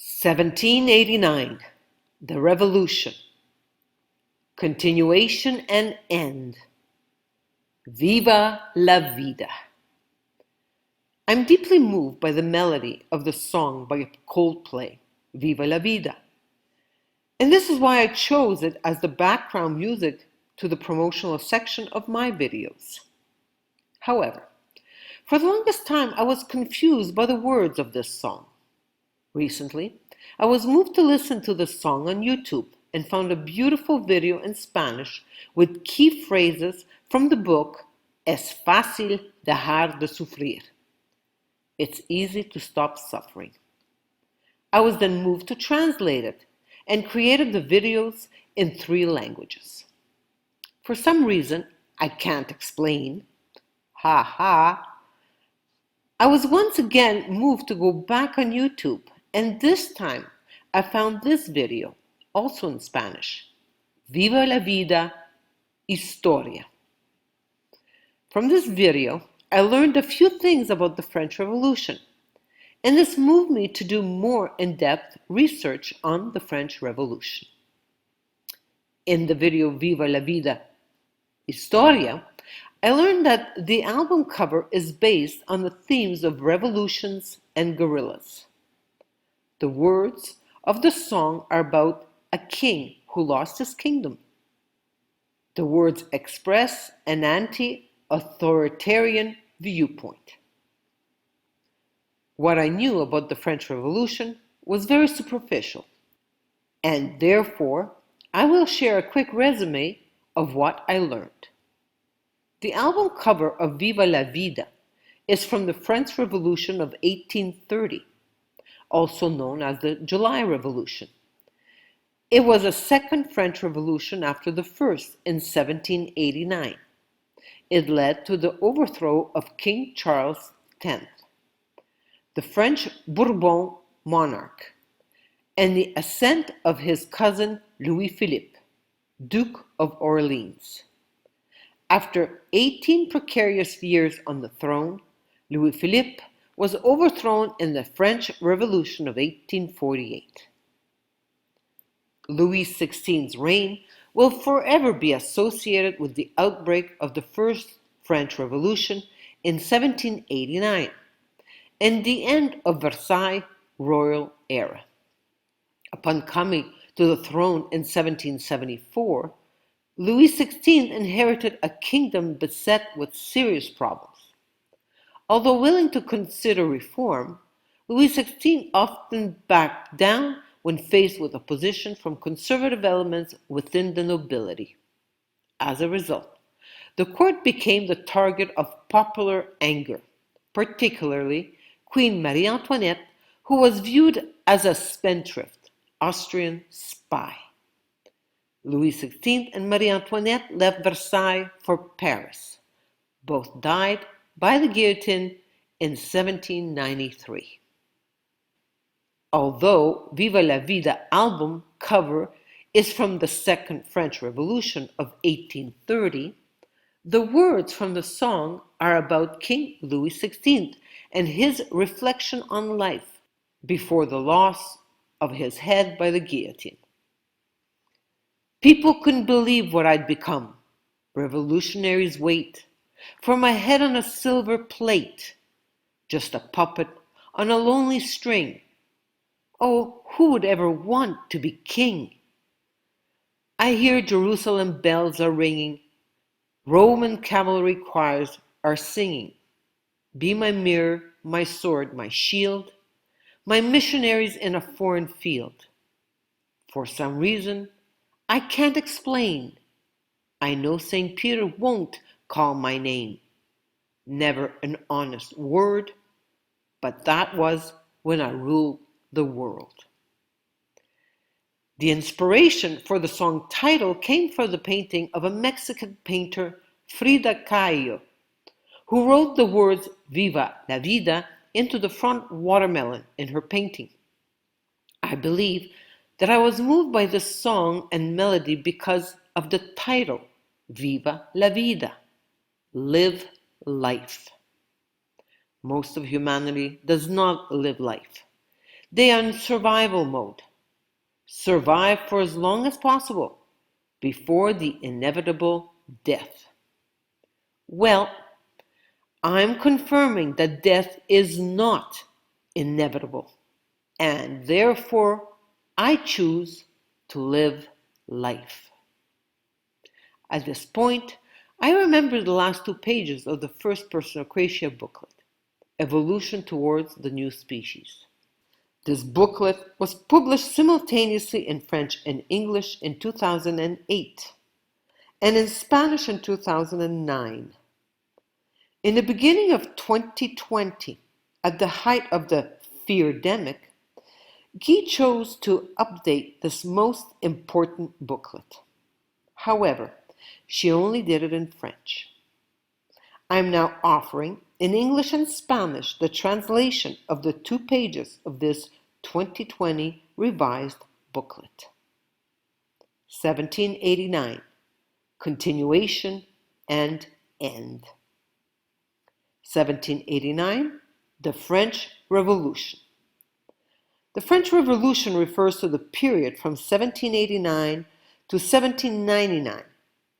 1789, the Revolution, continuation and end. Viva la Vida. I'm deeply moved by the melody of the song by Coldplay, Viva la Vida. And this is why I chose it as the background music to the promotional section of my videos. However, for the longest time I was confused by the words of this song. Recently, I was moved to listen to the song on YouTube and found a beautiful video in Spanish with key phrases from the book Es fácil dejar de sufrir. It's easy to stop suffering. I was then moved to translate it and created the videos in 3 languages. For some reason I can't explain, I was once again moved to go back on YouTube, and this time I found this video, also in Spanish, Viva la Vida, Historia. From this video, I learned a few things about the French Revolution, and this moved me to do more in-depth research on the French Revolution. In the video Viva la Vida, Historia, I learned that the album cover is based on the themes of revolutions and guerrillas. The words of the song are about a king who lost his kingdom. The words express an anti-authoritarian viewpoint. What I knew about the French Revolution was very superficial, and therefore I will share a quick resume of what I learned. The album cover of Viva la Vida is from the French Revolution of 1830, also known as the July Revolution. It was a second French Revolution after the first in 1789. It led to the overthrow of King Charles X, the French Bourbon monarch, and the ascent of his cousin Louis-Philippe, Duke of Orleans. After 18 precarious years on the throne, Louis-Philippe was overthrown in the French Revolution of 1848. Louis XVI's reign will forever be associated with the outbreak of the First French Revolution in 1789 and the end of Versailles royal era. Upon coming to the throne in 1774, Louis XVI inherited a kingdom beset with serious problems. Although willing to consider reform, Louis XVI often backed down when faced with opposition from conservative elements within the nobility. As a result, the court became the target of popular anger, particularly Queen Marie Antoinette, who was viewed as a spendthrift, Austrian spy. Louis XVI and Marie Antoinette left Versailles for Paris. Both died by the guillotine in 1793. Although Viva la Vida album cover is from the Second French Revolution of 1830, the words from the song are about King Louis XVI and his reflection on life before the loss of his head by the guillotine. People couldn't believe what I'd become. Revolutionaries wait for my head on a silver plate, just a puppet on a lonely string. Oh, who would ever want to be king? I hear Jerusalem bells are ringing, Roman cavalry choirs are singing. Be my mirror, my sword, my shield, my missionaries in a foreign field. For some reason I can't explain, I know St. Peter won't call my name. Never an honest word, but that was when I ruled the world. The inspiration for the song title came from the painting of a Mexican painter, Frida Kahlo, who wrote the words Viva la Vida into the front watermelon in her painting. I believe that I was moved by this song and melody because of the title, Viva la Vida, live life. Most of humanity does not live life. They are in survival mode. Survive for as long as possible before the inevitable death. Well, I'm confirming that death is not inevitable, and therefore I choose to live life. At this point, I remember the last 2 pages of the first Personocratia booklet, Evolution Towards the New Species. This booklet was published simultaneously in French and English in 2008 and in Spanish in 2009. In the beginning of 2020, at the height of the fear-demic, Guy chose to update this most important booklet. However, she only did it in French. I'm now offering in English and Spanish the translation of the 2 pages of this 2020 revised booklet. 1789, Continuation and End. 1789, the French Revolution. The French Revolution refers to the period from 1789 to 1799,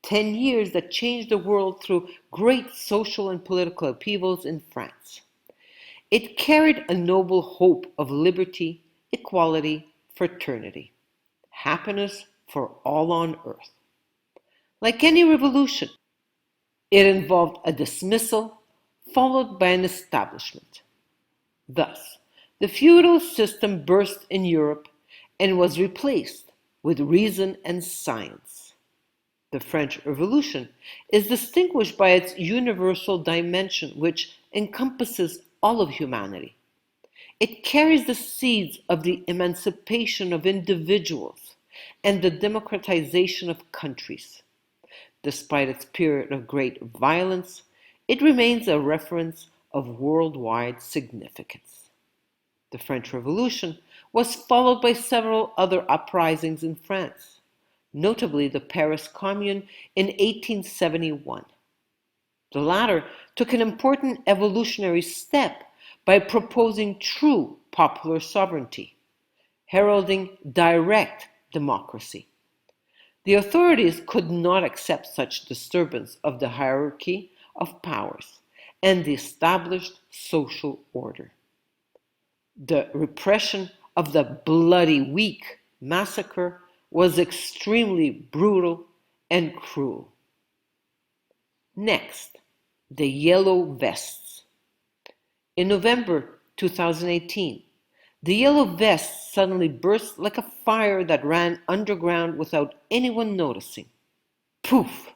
10 years that changed the world through great social and political upheavals in France. It carried a noble hope of liberty, equality, fraternity, happiness for all on earth. Like any revolution, it involved a dismissal followed by an establishment. Thus, the feudal system burst in Europe and was replaced with reason and science. The French Revolution is distinguished by its universal dimension, which encompasses all of humanity. It carries the seeds of the emancipation of individuals and the democratization of countries. Despite its period of great violence, it remains a reference of worldwide significance. The French Revolution was followed by several other uprisings in France, notably the Paris Commune in 1871. The latter took an important evolutionary step by proposing true popular sovereignty, heralding direct democracy. The authorities could not accept such disturbance of the hierarchy of powers and the established social order. The repression of the Bloody Week massacre was extremely brutal and cruel. Next, the Yellow Vests. In November 2018, the Yellow Vests suddenly burst like a fire that ran underground without anyone noticing. Poof!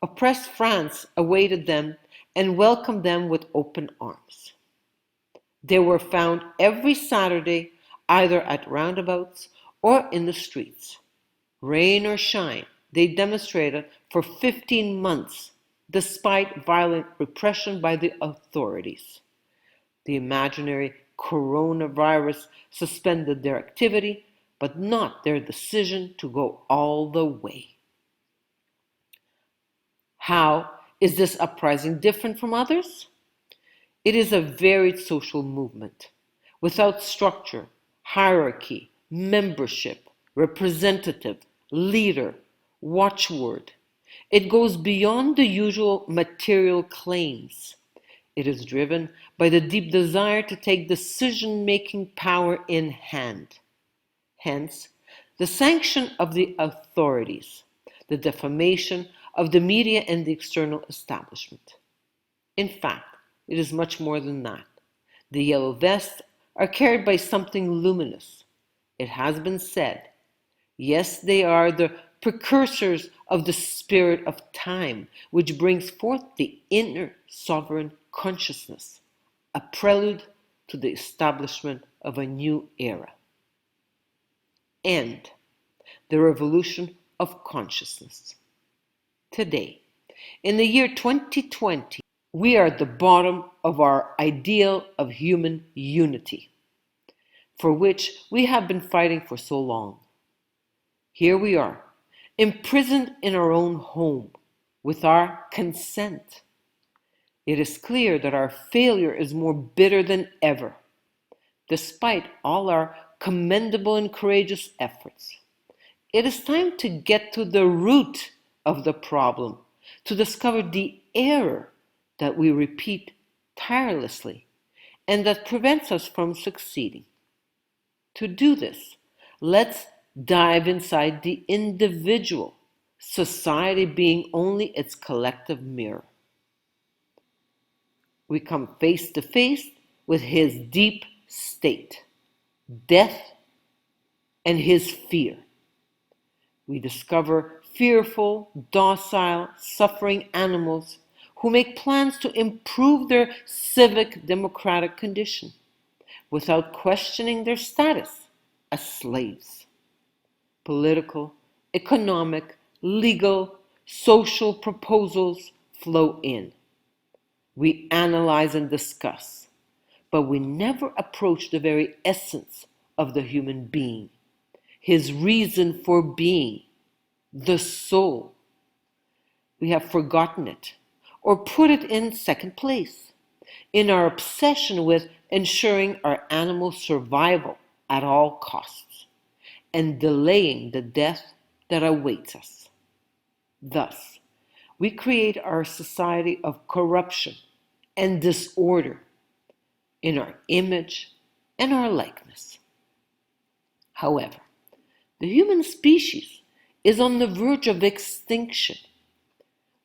Oppressed France awaited them and welcomed them with open arms. They were found every Saturday either at roundabouts or in the streets. Rain or shine, they demonstrated for 15 months despite violent repression by the authorities. The imaginary coronavirus suspended their activity, but not their decision to go all the way. How is this uprising different from others? It is a varied social movement, without structure, hierarchy, membership, representative, leader, watchword. It goes beyond the usual material claims. It is driven by the deep desire to take decision-making power in hand. Hence, the sanction of the authorities, the defamation of the media and the external establishment. In fact, it is much more than that. The yellow vests are carried by something luminous. It has been said, yes, they are the precursors of the spirit of time, which brings forth the inner sovereign consciousness, a prelude to the establishment of a new era. End. The revolution of consciousness. Today, in the year 2020, we are at the bottom of our ideal of human unity, for which we have been fighting for so long. Here we are, imprisoned in our own home, with our consent. It is clear that our failure is more bitter than ever. despite all our commendable and courageous efforts. It is time to get to the root of the problem, to discover the error that we repeat tirelessly and that prevents us from succeeding. To do this, let's dive inside the individual, society being only its collective mirror. We come face to face with his deep state, death, and his fear. We discover fearful, docile, suffering animals who make plans to improve their civic democratic condition without questioning their status as slaves. Political, economic, legal, social proposals flow in. We analyze and discuss, but we never approach the very essence of the human being, his reason for being, the soul. We have forgotten it or put it in second place in our obsession with ensuring our animal survival at all costs and delaying the death that awaits us. Thus, we create our society of corruption and disorder in our image and our likeness. However, the human species is on the verge of extinction.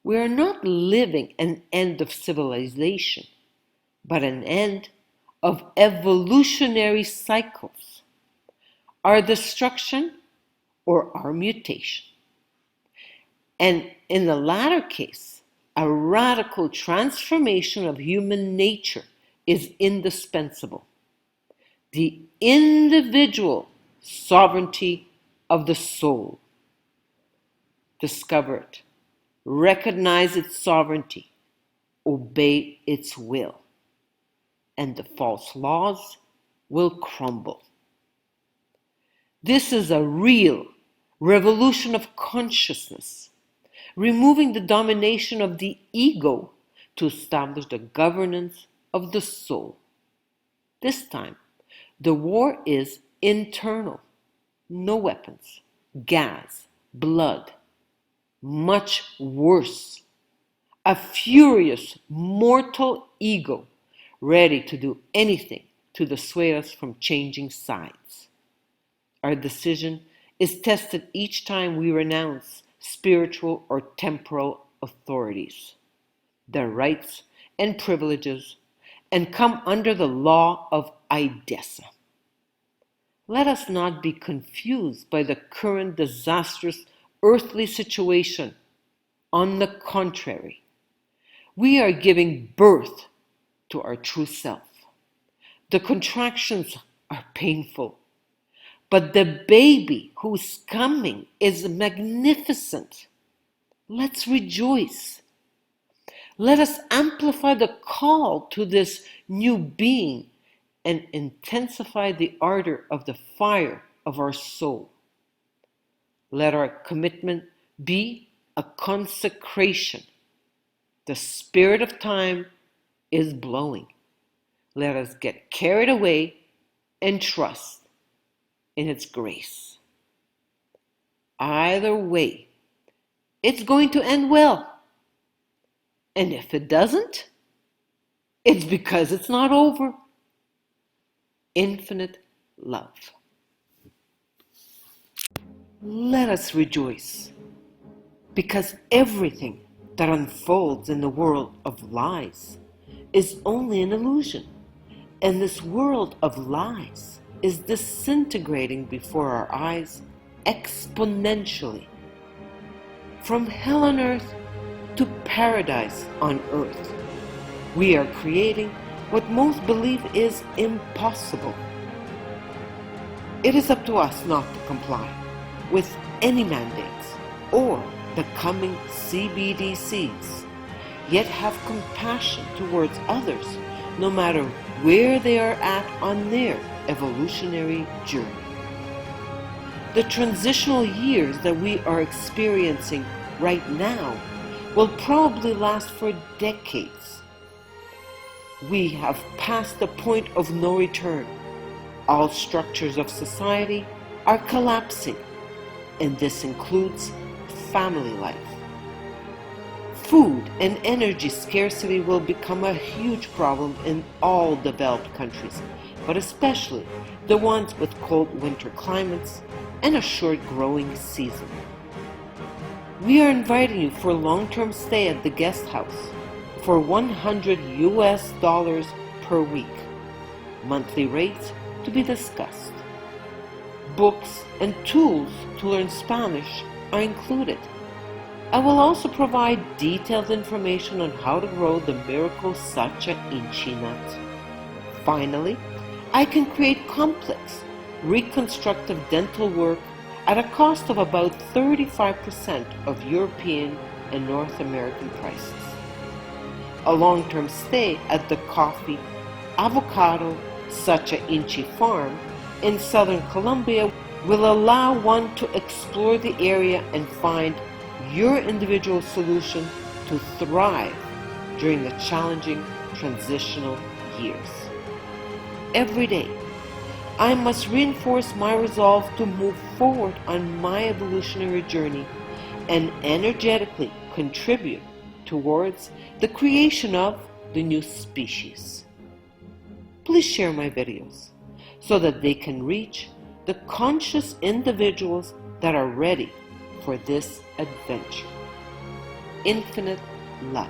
We are not living an end of civilization, but an end of evolutionary cycles, our destruction or our mutation. And in the latter case, a radical transformation of human nature is indispensable. The individual sovereignty of the soul. Discover it, recognize its sovereignty, obey its will, and the false laws will crumble. This is a real revolution of consciousness, removing the domination of the ego to establish the governance of the soul. This time, the war is internal. No weapons, gas, blood. Much worse, a furious, mortal ego ready to do anything to dissuade us from changing sides. Our decision is tested each time we renounce spiritual or temporal authorities, their rights and privileges, and come under the law of Idesa. Let us not be confused by the current disastrous earthly situation. On the contrary, we are giving birth to our true self. The contractions are painful, but the baby who's coming is magnificent. Let's rejoice. Let us amplify the call to this new being and intensify the ardor of the fire of our soul. Let our commitment be a consecration. The spirit of time is blowing. Let us get carried away and trust in its grace. Either way, it's going to end well. And if it doesn't, it's because it's not over. Infinite love. Let us rejoice, because everything that unfolds in the world of lies is only an illusion, and this world of lies is disintegrating before our eyes exponentially. From hell on earth to paradise on earth, we are creating what most believe is impossible. It is up to us not to comply with any mandates or the coming CBDCs, yet have compassion towards others no matter where they are at on their evolutionary journey. The transitional years that we are experiencing right now will probably last for decades. We have passed the point of no return, All structures of society are collapsing, and this includes family life. Food and energy scarcity will become a huge problem in all developed countries, but especially the ones with cold winter climates and a short growing season. We are inviting you for a long-term stay at the guest house for $100 per week. Monthly rates to be discussed. Books and tools to learn Spanish are included. I will also provide detailed information on how to grow the miracle sacha inchi nut. Finally, I can create complex, reconstructive dental work at a cost of about 35% of European and North American prices. A long-term stay at the coffee, avocado, sacha inchi farm in southern Colombia will allow one to explore the area and find your individual solution to thrive during the challenging transitional years. Every day, I must reinforce my resolve to move forward on my evolutionary journey and energetically contribute towards the creation of the new species. Please share my videos so that they can reach the conscious individuals that are ready for this adventure. Infinite love.